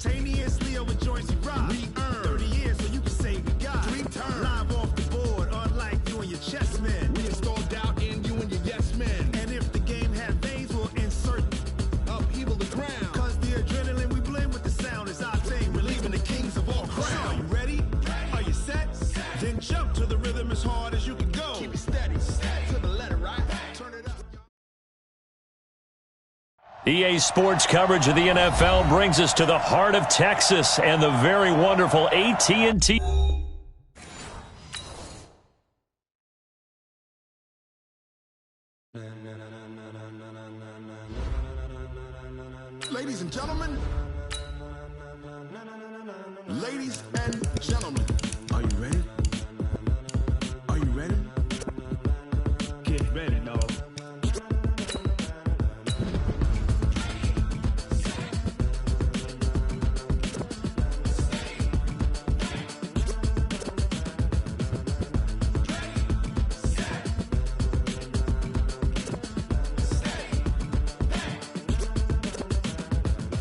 Simultaneously over joints we rock. We earn 30 years so you can say we got 3 turns. Live off the board, unlike you and your chess men. We install doubt in you and your yes men. And if the game had veins, we'll insert upheaval the ground. Cause the adrenaline we blend with the sound is our thing. We're leaving the kings of all crowns. So are you ready? Are you set? Then jump to the rhythm as hard as you can go. Keep it steady, to the letter, right? Turn it up. EA Sports coverage of the NFL brings us to the heart of Texas and the very wonderful AT&T. Ladies and gentlemen, ladies and gentlemen, Are you ready? Are you ready? Get ready, dog.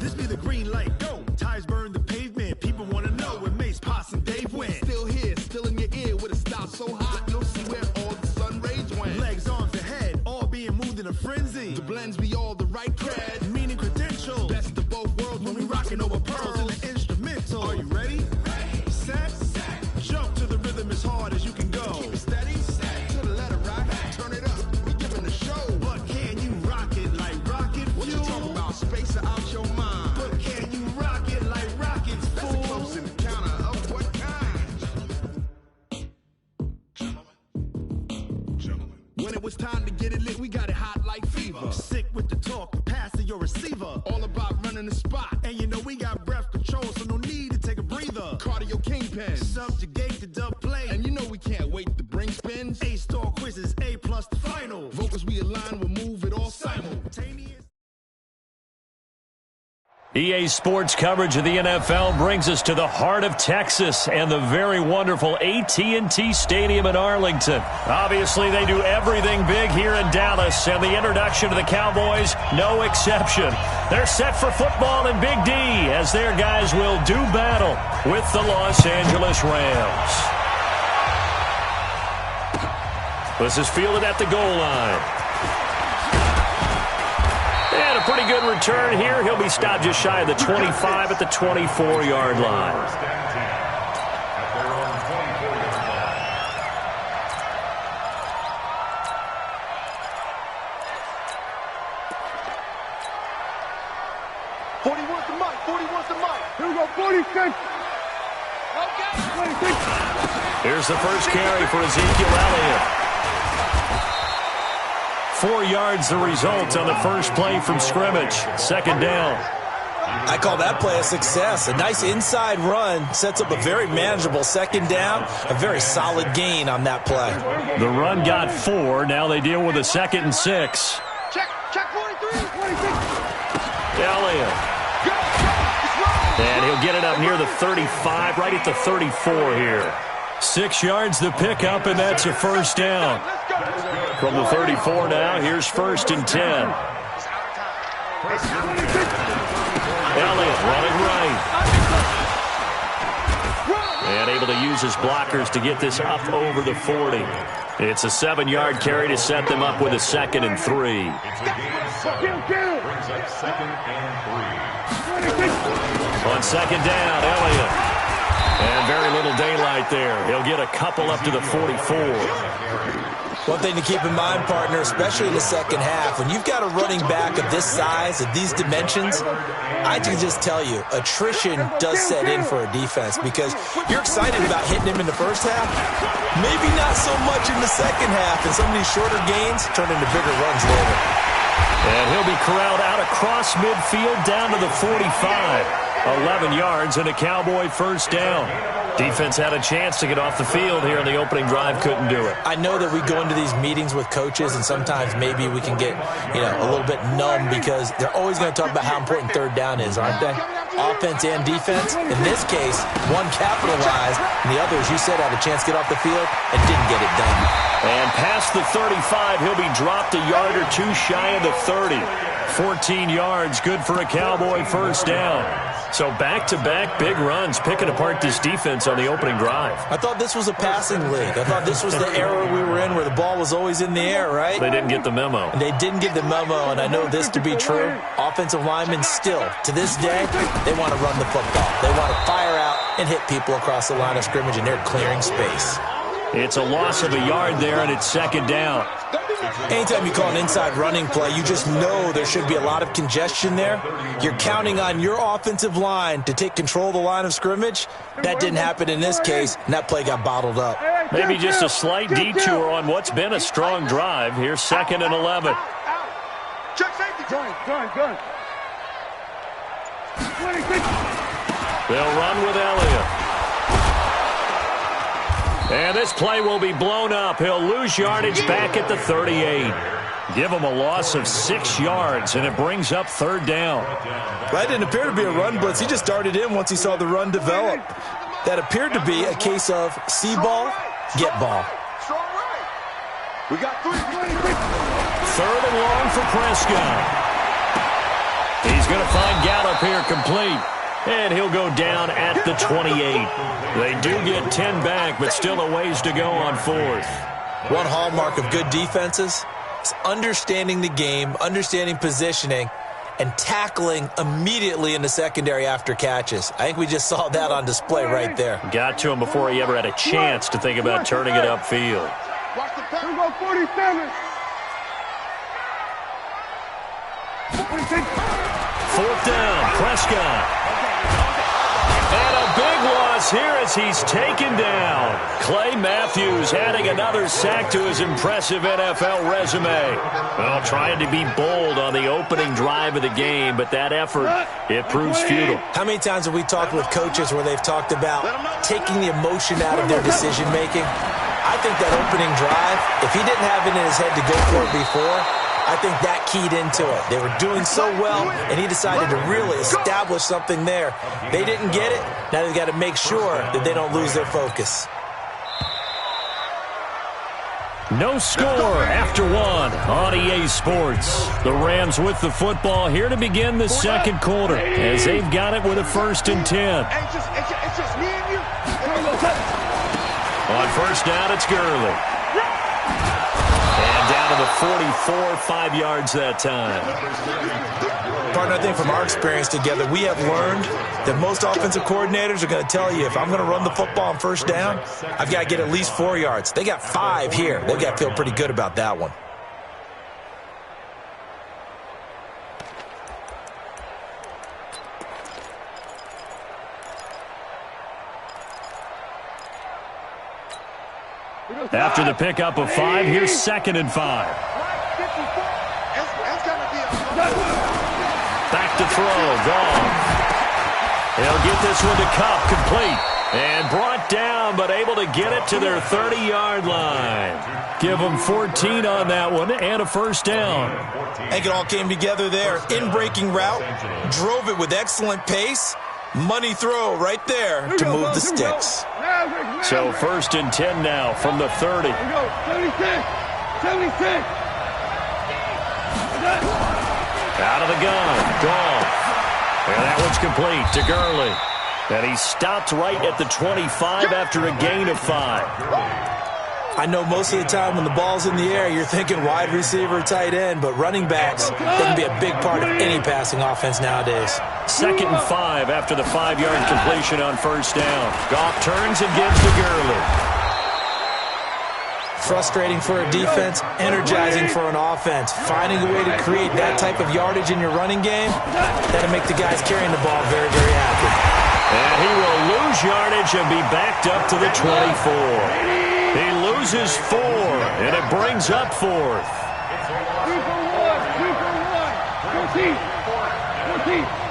This be the green light, go. Tires burn the pavement. People want to know when Mace, Potts, and Dave went. still here, still in your ear with a style so hot, you'll see where all the sun rays went. Legs, arms, and head, all being moved in a frenzy. The blends be all the right cred, Meaning credentials. best of both worlds When we rockin' over pearls in the instrumental. Are you ready? Set. Jump to the rhythm as hard as you can go. Keep it steady, to the letter, right? Turn it up, we giving the show. But can you rock it like rocket What you fuel? talking about? Space or out your mind? But can you rock it like rockets, That's a close fool? encounter of what kind? When it was time to get it lit, we got it hot like fever. Sick with the talk, passing your receiver. All about running the spot. And you know we got breath control, so no need to take a breather. Cardio kingpin. Subjugate the dub play. And you know we can't wait to bring spins. A-star quizzes, A+ the final. Vocals we align, we'll move it all simultaneous. EA Sports coverage of the NFL brings us to the heart of Texas and the very wonderful AT&T Stadium in Arlington. Obviously, they do everything big here in Dallas, and the introduction to the Cowboys, no exception. They're set for football in Big D as their guys will do battle with the Los Angeles Rams. This is fielded at the goal line. And a pretty good return here. He'll be stopped just shy of the 25 at the 24-yard line. Here we go, 46. Here's the first carry for Ezekiel Elliott. 4 yards the result on the first play from scrimmage. Second down. I call that play a success. A nice inside run sets up a very manageable second down. A very solid gain on that play. The run got 4. Now they deal with a 2nd and 6. Check 43, 26. Elliott. And he'll get it up near the 35, right at the 34 here. 6 yards the pickup, and that's a first down. From the 34 now, here's 1st and 10. Elliott running right. And able to use his blockers to get this up over the 40. It's a 7-yard carry to set them up with a 2nd and 3. On 2nd down, Elliott. And very little daylight there. He'll get a couple up to the 44. One thing to keep in mind, partner, especially in the second half, when you've got a running back of this size, of these dimensions, I can just tell you, attrition does set in for a defense because you're excited about hitting him in the first half, maybe not so much in the second half, and some of these shorter gains turn into bigger runs later. And he'll be corralled out across midfield down to the 45. 11 yards and a Cowboy first down. Defense had a chance to get off the field here in the opening drive, couldn't do it. I know that we go into these meetings with coaches, and sometimes maybe we can get, a little bit numb because they're always going to talk about how important third down is, aren't they? Offense and defense. In this case, one capitalized, and the other, as you said, had a chance to get off the field and didn't get it done. And past the 35, he'll be dropped a yard or two shy of the 30. 14 yards, good for a Cowboy first down. So back-to-back big runs, picking apart this defense on the opening drive. I thought this was a passing league. I thought this was the era we were in where the ball was always in the air, right? They didn't get the memo. And they didn't get the memo, and I know this to be true. Offensive linemen still, to this day, they want to run the football. They want to fire out and hit people across the line of scrimmage, and they're clearing space. It's a loss of a yard there, and it's second down. Anytime you call an inside running play, you just know there should be a lot of congestion there. You're counting on your offensive line to take control of the line of scrimmage. That didn't happen in this case, and that play got bottled up. Maybe just a slight detour on what's been a strong drive. Here's 2nd and 11. Check safety. Gun. They'll run with Elliott. And this play will be blown up. He'll lose yardage back at the 38. Give him a loss of 6 yards, and it brings up 3rd down. That didn't appear to be a run blitz. He just darted in once he saw the run develop. That appeared to be a case of see ball, get ball. We got 3. 3rd and long for Prescott. He's going to find Gallup here complete. And he'll go down at the 28. They do get 10 back, but still a ways to go on 4th. One hallmark of good defenses is understanding the game, understanding positioning, and tackling immediately in the secondary after catches. I think we just saw that on display right there. Got to him before he ever had a chance to think about turning it upfield. Here we go, 47. 4th down, Prescott. And a big loss here as he's taken down. Clay Matthews adding another sack to his impressive NFL resume. Well, trying to be bold on the opening drive of the game, but that effort, it proves futile. How many times have we talked with coaches where they've talked about taking the emotion out of their decision-making? I think that opening drive, if he didn't have it in his head to go for it before, I think that keyed into it. They were doing so well, and he decided to really establish something there. They didn't get it. Now they've got to make sure that they don't lose their focus. No score after 1 on EA Sports. The Rams with the football here to begin the second quarter as they've got it with a 1st and 10. It's just me and you. On 1st down, it's Gurley. And down to the 44, 5 yards that time. Partner, I think from our experience together, we have learned that most offensive coordinators are going to tell you, if I'm going to run the football on 1st down, I've got to get at least 4 yards. They got 5 here. They've got to feel pretty good about that one. After the pickup of 5, here's 2nd and 5. Back to throw, Goff. He'll get this one to Kupp, complete. And brought down, but able to get it to their 30-yard line. Give them 14 on that one and a 1st down. I think it all came together there. In-breaking route, drove it with excellent pace. Money throw right there to move the sticks. So 1st and 10 now from the 30. 76. Out of the gun, Goff. And that one's complete to Gurley. And he stopped right at the 25 after a gain of 5. I know most of the time when the ball's in the air, you're thinking wide receiver, tight end, but running backs, they can be a big part of any passing offense nowadays. 2nd and 5 after the 5-yard completion on 1st down. Goff turns and gives to Gurley. Frustrating for a defense, energizing for an offense. Finding a way to create that type of yardage in your running game, that'll make the guys carrying the ball very, very happy. And he will lose yardage and be backed up to the 24. He loses 4, and it brings up 4th. 3 for 1. 14. 14.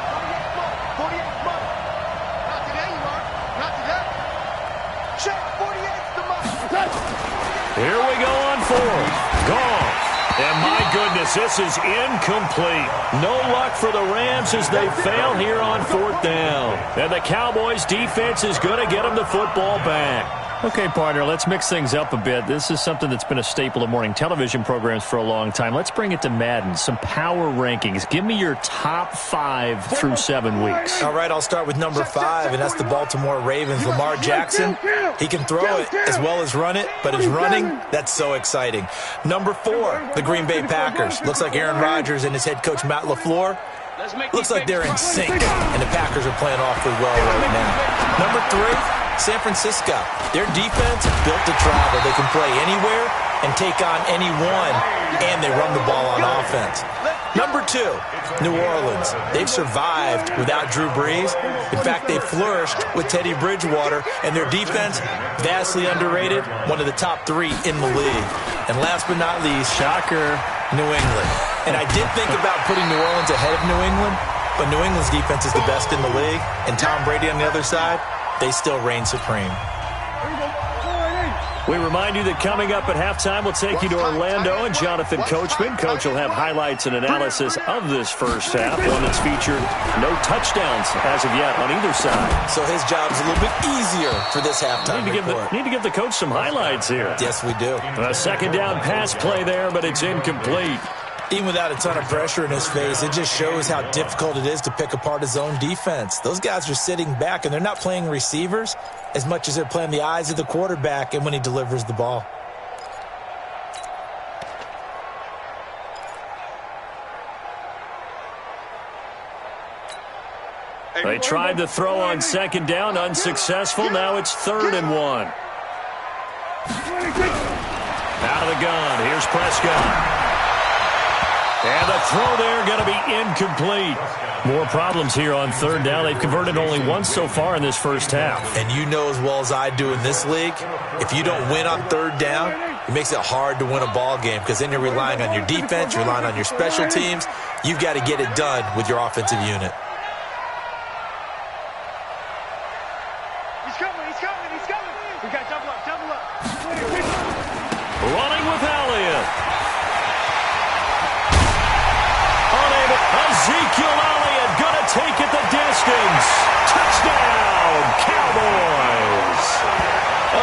Here we go on 4th. Goff. And my goodness, this is incomplete. No luck for the Rams as they fail here on 4th down. And the Cowboys defense is going to get them the football back. Okay, partner, let's mix things up a bit. This is something that's been a staple of morning television programs for a long time. Let's bring it to Madden, some power rankings. Give me your top 5 through 7 weeks. All right, I'll start with number 5, and that's the Baltimore Ravens. Lamar Jackson, he can throw it as well as run it, but his running, that's so exciting. Number 4, the Green Bay Packers. Looks like Aaron Rodgers and his head coach, Matt LaFleur, looks like they're in sync, and the Packers are playing awfully well right now. Number 3, San Francisco. Their defense built to travel. They can play anywhere and take on anyone, and they run the ball on offense. Number 2, New Orleans. They've survived without Drew Brees. In fact, they flourished with Teddy Bridgewater, and their defense, vastly underrated, one of the top 3 in the league. And last but not least, shocker, New England. And I did think about putting New Orleans ahead of New England, but New England's defense is the best in the league, and Tom Brady on the other side, they still reign supreme. We remind you that coming up at halftime, we'll take you to Orlando and Jonathan Coachman. Coach will have highlights and analysis of this first half, one that's featured no touchdowns as of yet on either side. So his job's a little bit easier for this halftime report. Need to give the coach some highlights here. Yes, we do. A second down pass play there, but it's incomplete. Even without a ton of pressure in his face, it just shows how difficult it is to pick apart his own defense. Those guys are sitting back, and they're not playing receivers as much as they're playing the eyes of the quarterback and when he delivers the ball. They tried the throw on second down, unsuccessful. Now it's 3rd and 1. Out of the gun, here's Prescott. And the throw there going to be incomplete. More problems here on 3rd down. They've converted only once so far in this first half. And you know as well as I do in this league, if you don't win on 3rd down, it makes it hard to win a ball game because then you're relying on your defense, you're relying on your special teams. You've got to get it done with your offensive unit. He's coming. We got double up. Running with Elliott. Ezekiel Elliott going to take it the distance. Touchdown, Cowboys.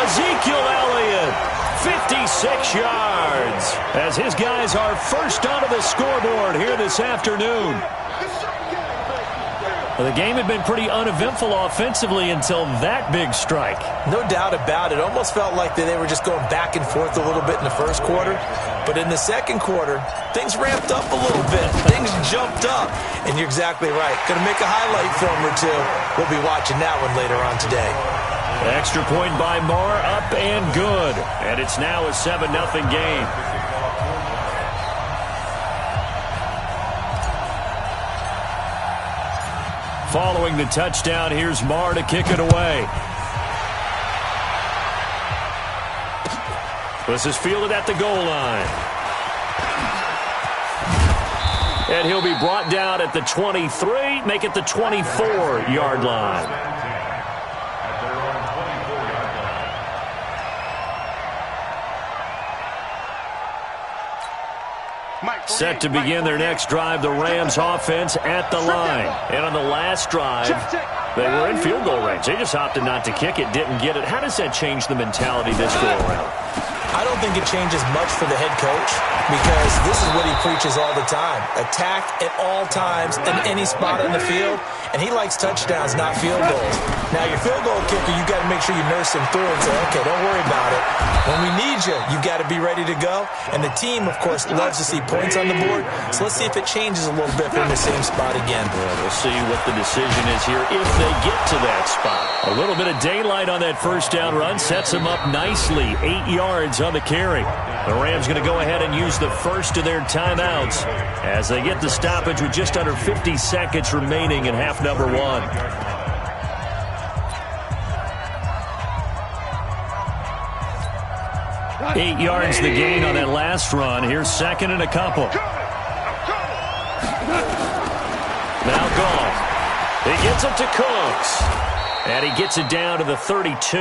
Ezekiel Elliott, 56 yards, as his guys are first onto the scoreboard here this afternoon. Well, the game had been pretty uneventful offensively until that big strike. No doubt about it. Almost felt like they were just going back and forth a little bit in the first quarter. But in the second quarter, things ramped up a little bit. Things jumped up. And you're exactly right. Going to make a highlight film or two. We'll be watching that one later on today. Extra point by Marr, up and good. And it's now a 7-0 game. Following the touchdown, here's Marr to kick it away. This is fielded at the goal line. And he'll be brought down at the 23, make it the 24-yard line. Set to begin their next drive, the Rams offense at the line. And on the last drive, they were in field goal range. They just opted not to kick it, didn't get it. How does that change the mentality this go around? I don't think it changes much for the head coach because this is what he preaches all the time. Attack at all times in any spot on the field, and he likes touchdowns, not field goals. Now, your field goal kicker, you've got to make sure you nurse him through and say, okay, don't worry about it. When we need you, you've got to be ready to go. And the team, of course, loves to see points on the board, so let's see if it changes a little bit from the same spot again. Well, we'll see what the decision is here if they get to that spot. A little bit of daylight on that first down run sets them up nicely. 8 yards on the carry. The Rams going to go ahead and use the first of their timeouts as they get the stoppage with just under 50 seconds remaining in half number 1. Eight yards the gain on that last run. Here's second and a couple. Now gone. He gets it to Cooks. And he gets it down to the 32.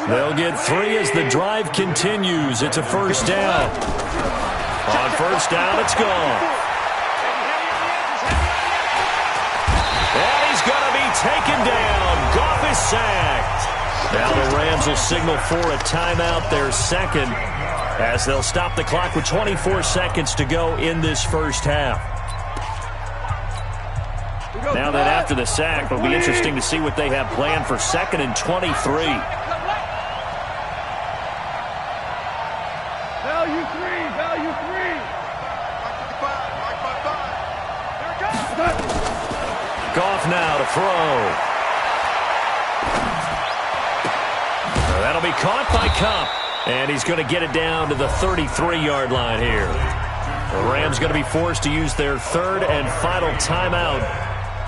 They'll get 3 as the drive continues. It's a first down. On first down, it's gone. And he's going to be taken down. Goff is sacked. Now the Rams will signal for a timeout, their second, as they'll stop the clock with 24 seconds to go in this first half. Now then, after the sack, it'll be interesting to see what they have planned for 2nd and 23. Value three. Goff now to throw. That'll be caught by Kupp, and he's going to get it down to the 33-yard line here. The Rams going to be forced to use their 3rd and final timeout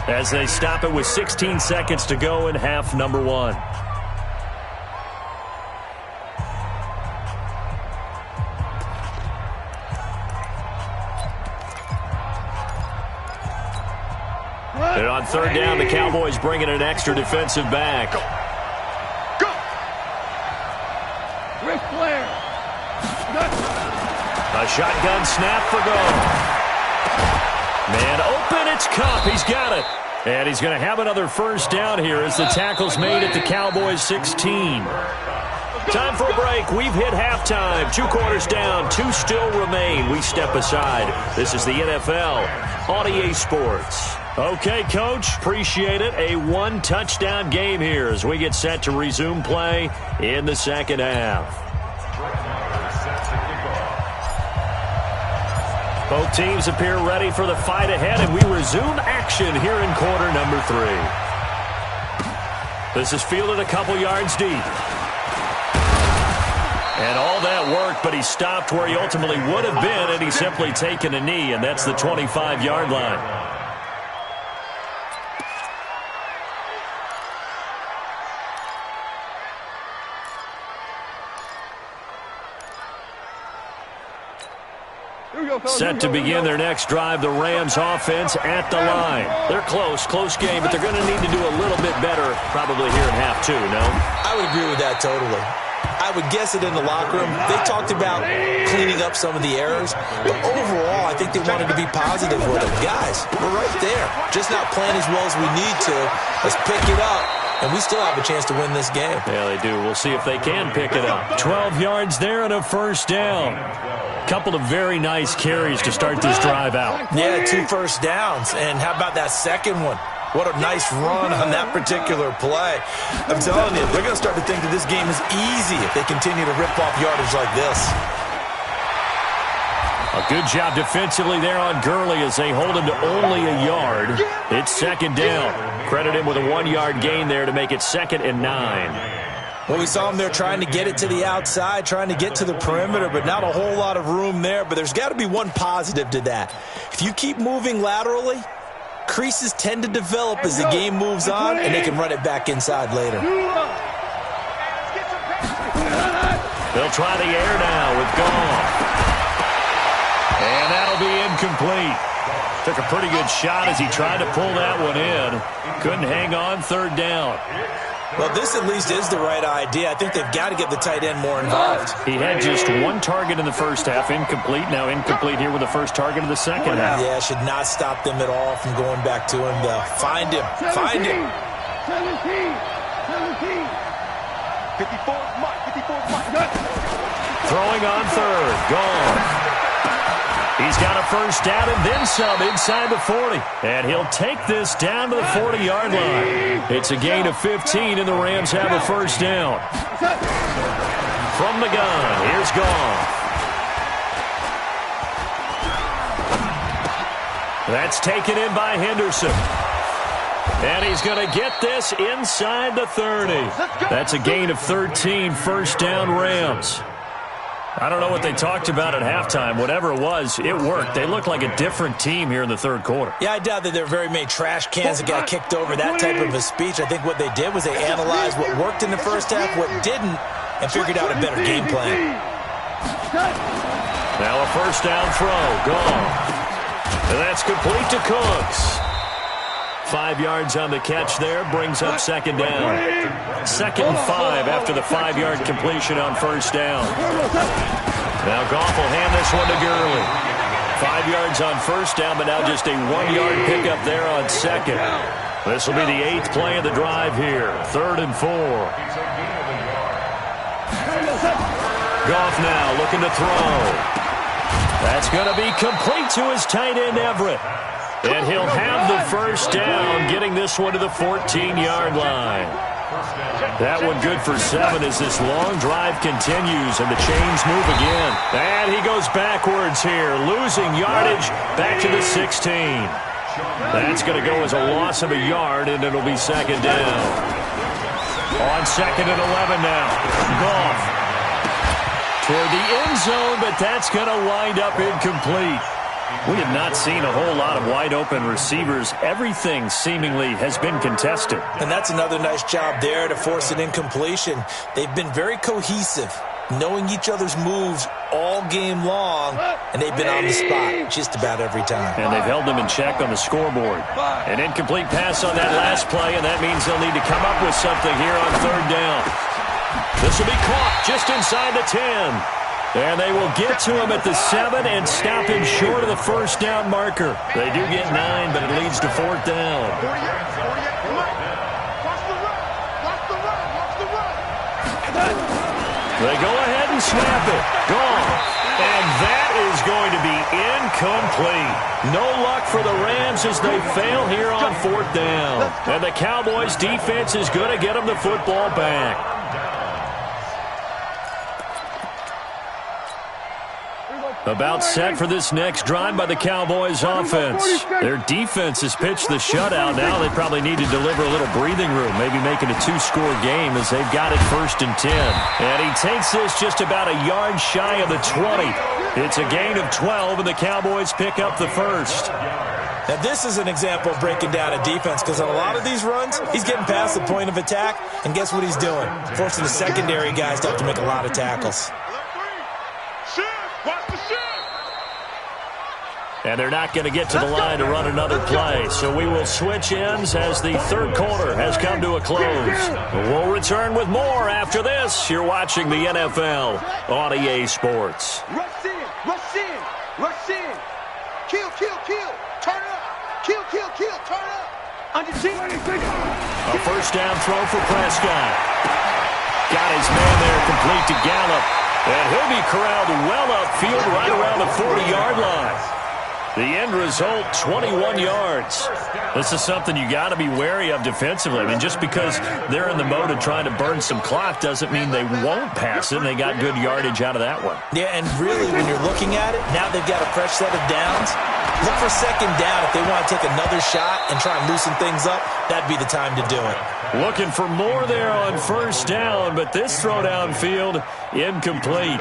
as they stop it with 16 seconds to go in half number 1. And on 3rd down, the Cowboys bringing an extra defensive back. A shotgun snap for goal. Man open, it's Kupp. He's got it. And he's going to have another first down here as the tackle's made at the Cowboys 16. Time for a break. We've hit halftime. 2 quarters down. 2 still remain. We step aside. This is the NFL on EA Sports. Okay, Coach. Appreciate it. A 1-touchdown game here as we get set to resume play in the second half. Both teams appear ready for the fight ahead, and we resume action here in quarter number 3. This is fielded a couple yards deep. And all that work, but he stopped where he ultimately would have been, and he's simply taken a knee, and that's the 25-yard line. Set to begin their next drive, the Rams offense at the line. They're close game, but they're going to need to do a little bit better probably here in half 2, no? I would agree with that totally. I would guess it in the locker room. They talked about cleaning up some of the errors, but overall, I think they wanted to be positive with them. Guys, we're right there. Just not playing as well as we need to. Let's pick it up, and we still have a chance to win this game. Yeah, they do. We'll see if they can pick it up. 12 yards there and a first down. Couple of very nice carries to start this drive out. Yeah, 2 first downs. And how about that second one? What a nice run on that particular play. I'm telling you, they're going to start to think that this game is easy if they continue to rip off yardage like this. A good job defensively there on Gurley as they hold him to only a yard. It's 2nd down. Credit him with a 1-yard gain there to make it 2nd and 9. Well, we saw him there trying to get it to the outside, trying to get to the perimeter, but not a whole lot of room there. But there's got to be one positive to that. If you keep moving laterally, creases tend to develop as the game moves on, and they can run it back inside later. They'll try the air now with Goff. And that'll be incomplete. Took a pretty good shot as he tried to pull that one in. Couldn't hang on 3rd down. Well, this at least is the right idea. I think they've got to get the tight end more involved. He had just 1 target in the first half, incomplete. Now incomplete here with the first target of the second half. Yeah, should not stop them at all from going back to him. Find him. Find him. 54 Mike. Throwing on 3rd. Gone. He's got a first down and then some inside the 40. And he'll take this down to the 40-yard line. It's a gain of 15, and the Rams have a first down. From the gun, here's Goff. That's taken in by Henderson. And he's going to get this inside the 30. That's a gain of 13, first down Rams. I don't know what they talked about at halftime. Whatever it was, it worked. They look like a different team here in the 3rd quarter. Yeah, I doubt that there are very many trash cans that got kicked over, that type of a speech. I think what they did was they analyzed what worked in the first half, what didn't, and figured out a better game plan. Now a first down throw. Gone. And that's complete to Cooks. 5 yards on the catch there, brings up 2nd down. 2nd and 5 after the 5-yard completion on first down. Now Goff will hand this one to Gurley. 5 yards on first down, but now just a 1-yard pickup there on 2nd. This will be the 8th play of the drive here. 3rd and 4. Goff now looking to throw. That's going to be complete to his tight end, Everett. And he'll have the first down, getting this one to the 14-yard line. That one good for 7 as this long drive continues and the chains move again. And he goes backwards here, losing yardage back to the 16. That's going to go as a loss of a yard, and it'll be 2nd down. On 2nd and 11 now. Goff toward the end zone, but that's going to wind up incomplete. We have not seen a whole lot of wide-open receivers. Everything seemingly has been contested. And that's another nice job there to force an incompletion. They've been very cohesive, knowing each other's moves all game long, and they've been on the spot just about every time. And they've held them in check on the scoreboard. An incomplete pass on that last play, and that means they'll need to come up with something here on 3rd down. This will be caught just inside the 10. And they will get to him at the 7 and stop him short of the first down marker. They do get 9, but it leads to 4th down. They go ahead and snap it. Gone. And that is going to be incomplete. No luck for the Rams as they fail here on 4th down. And the Cowboys' defense is going to get them the football back. About set for this next drive by the Cowboys offense. Their defense has pitched the shutout. Now they probably need to deliver a little breathing room, maybe make it a 2-score game as they've got it 1st and 10. And he takes this just about a yard shy of the 20. It's a gain of 12, and the Cowboys pick up the first. Now, this is an example of breaking down a defense because on a lot of these runs, he's getting past the point of attack, and guess what he's doing? Forcing the secondary guys to have to make a lot of tackles. And they're not going to get to the line to run another play. So we will switch ends as the 3rd quarter has come to a close. We'll return with more after this. You're watching the NFL on EA Sports. Rush in, rush in, rush in. Kill, kill, kill. Turn up. Kill, kill, kill. Turn up. Under G. A first down throw for Prescott. Got his man there complete to Gallup. And he'll be corralled well upfield right around the 40-yard line. The end result, 21 yards. This is something you got to be wary of defensively. I mean, just because they're in the mode of trying to burn some clock doesn't mean they won't pass it. They got good yardage out of that one. Yeah, and really, when you're looking at it, now they've got a fresh set of downs. Look for 2nd down. If they want to take another shot and try and loosen things up, that'd be the time to do it. Looking for more there on 1st down, but this throw downfield, incomplete.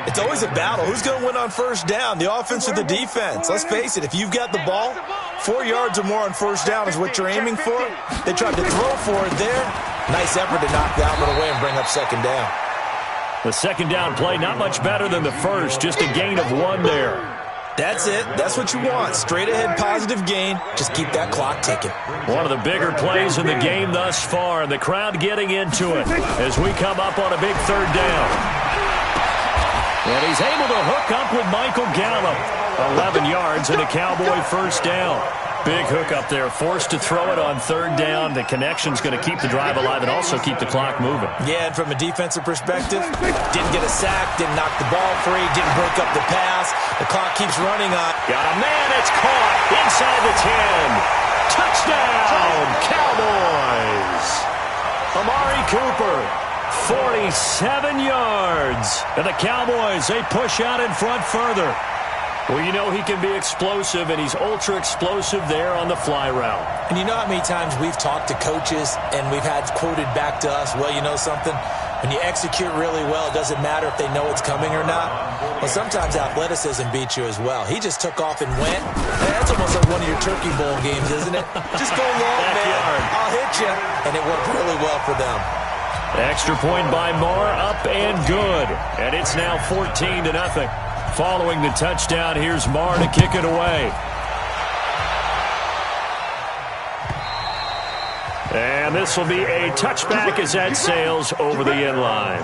It's always a battle. Who's going to win on 1st down, the offense or the defense? Let's face it, if you've got the ball, 4 yards or more on 1st down is what you're aiming for. They tried to throw for it there. Nice effort to knock that one away and bring up 2nd down. The 2nd down play, not much better than the first, just a gain of 1 there. That's it. That's what you want. Straight ahead positive gain. Just keep that clock ticking. One of the bigger plays in the game thus far. The crowd getting into it as we come up on a big 3rd down. And he's able to hook up with Michael Gallup. 11 yards and a Cowboy first down. Big hook up there. Forced to throw it on 3rd down. The connection's going to keep the drive alive and also keep the clock moving. Yeah, and from a defensive perspective, didn't get a sack, didn't knock the ball free, didn't break up the pass. The clock keeps running on. Got a man. It's caught inside the 10. Touchdown, Cowboys. Amari Cooper, 47 yards. And the Cowboys, they push out in front further. Well, you know he can be explosive, and he's ultra-explosive there on the fly route. And you know how many times we've talked to coaches, and we've had quoted back to us, well, you know something? When you execute really well, it doesn't matter if they know it's coming or not. Well, sometimes athleticism beats you as well. He just took off and went. That's almost like one of your Turkey Bowl games, isn't it? Just go long, man. I'll hit you. And it worked really well for them. Extra point by Moore, up and good. And it's now 14-0. Following the touchdown, here's Marr to kick it away. And this will be a touchback as that sails over the end line.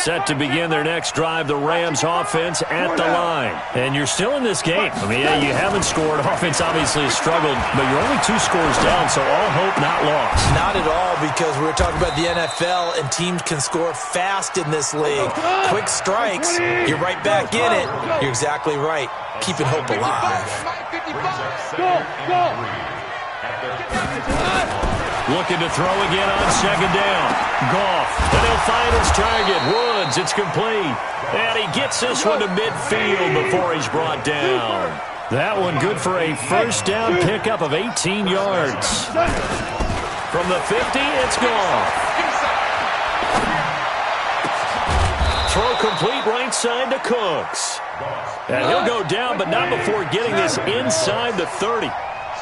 Set to begin their next drive, the Rams offense at the line. And you're still in this game. I mean, yeah, you haven't scored. Offense obviously has struggled, but you're only 2 scores down, so all hope not lost. Not at all, because we were talking about the NFL, and teams can score fast in this league. Quick strikes, you're right back in it. You're exactly right. Keeping hope alive. Looking to throw again on second down. Goff, and he'll find his target. Woods, it's complete. And he gets this one to midfield before he's brought down. That one good for a first down pickup of 18 yards. From the 50, it's Goff. Throw complete right side to Cooks. And he'll go down, but not before getting this inside the 30.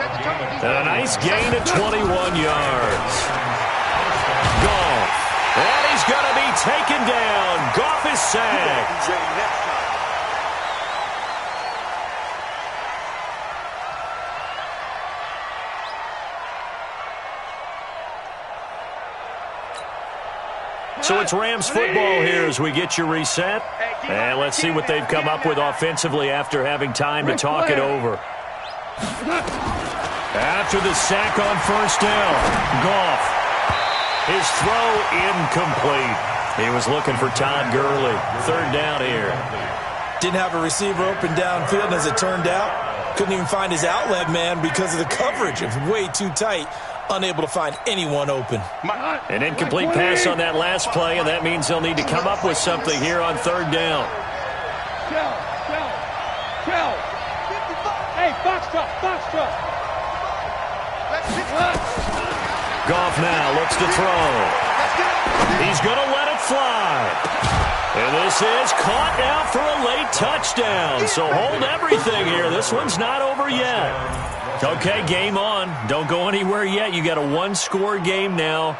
And a nice gain of 21 yards. Goff. And he's going to be taken down. Goff is sacked. So it's Rams football here as we get you reset. And let's see what they've come up with offensively after having time to talk it over. After the sack on first down, Goff. His throw incomplete. He was looking for Todd Gurley. Third down here. Didn't have a receiver open downfield, and as it turned out, couldn't even find his outlet man because of the coverage. It was way too tight. Unable to find anyone open. An incomplete pass on that last play, and that means they'll need to come up with something here on third down. Hey, box truck. Goff now looks to throw. He's going to let it fly. And this is caught now for a late touchdown. So hold everything here. This one's not over yet. Okay, game on. Don't go anywhere yet. You got a 1-score game now.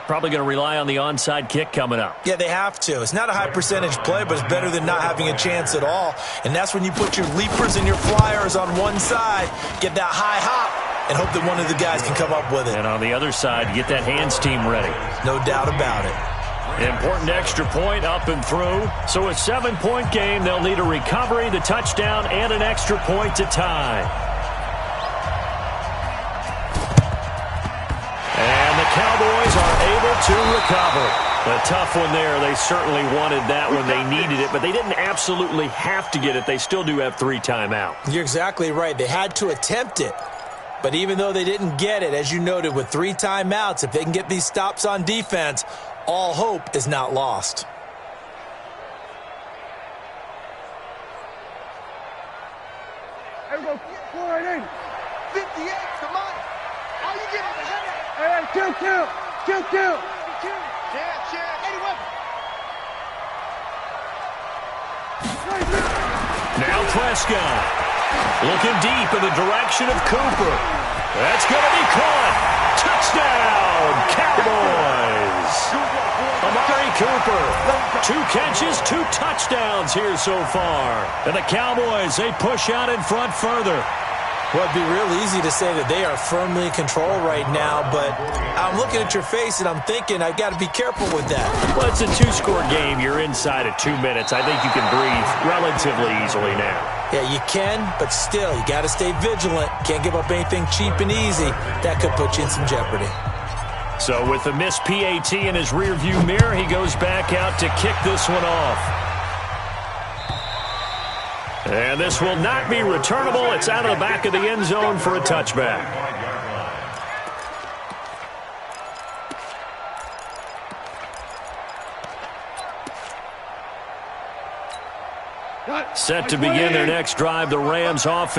Probably going to rely on the onside kick coming up. Yeah, they have to. It's not a high percentage play, but it's better than not having a chance at all. And that's when you put your leapers and your flyers on one side, get that high hop, and hope that one of the guys can come up with it. And on the other side, get that hands team ready. No doubt about it. Important extra point up and through. So a 7-point game. They'll need a recovery, the touchdown, and an extra point to tie. And the Cowboys are able to recover. A tough one there. They certainly wanted that when they needed it, but they didn't absolutely have to get it. They still do have 3 timeouts. You're exactly right. They had to attempt it. But even though they didn't get it, as you noted, with 3 timeouts, if they can get these stops on defense, all hope is not lost. Everybody, pull right in. 58, come on. All you get is a headache. Hey, kill. Chance. Any weapon. Now Prescott. Looking deep in the direction of Cooper. That's going to be caught. Touchdown, Cowboys. Amari Cooper. 2 catches, 2 touchdowns here so far. And the Cowboys, they push out in front further. Well, it'd be real easy to say that they are firmly in control right now, but I'm looking at your face and I'm thinking I've got to be careful with that. Well, it's a 2-score game. You're inside of 2 minutes. I think you can breathe relatively easily now. Yeah, you can, but still, you got to stay vigilant. Can't give up anything cheap and easy. That could put you in some jeopardy. So with the missed PAT in his rearview mirror, he goes back out to kick this one off. And this will not be returnable. It's out of the back of the end zone for a touchback. Set to begin their next drive, the Rams offense.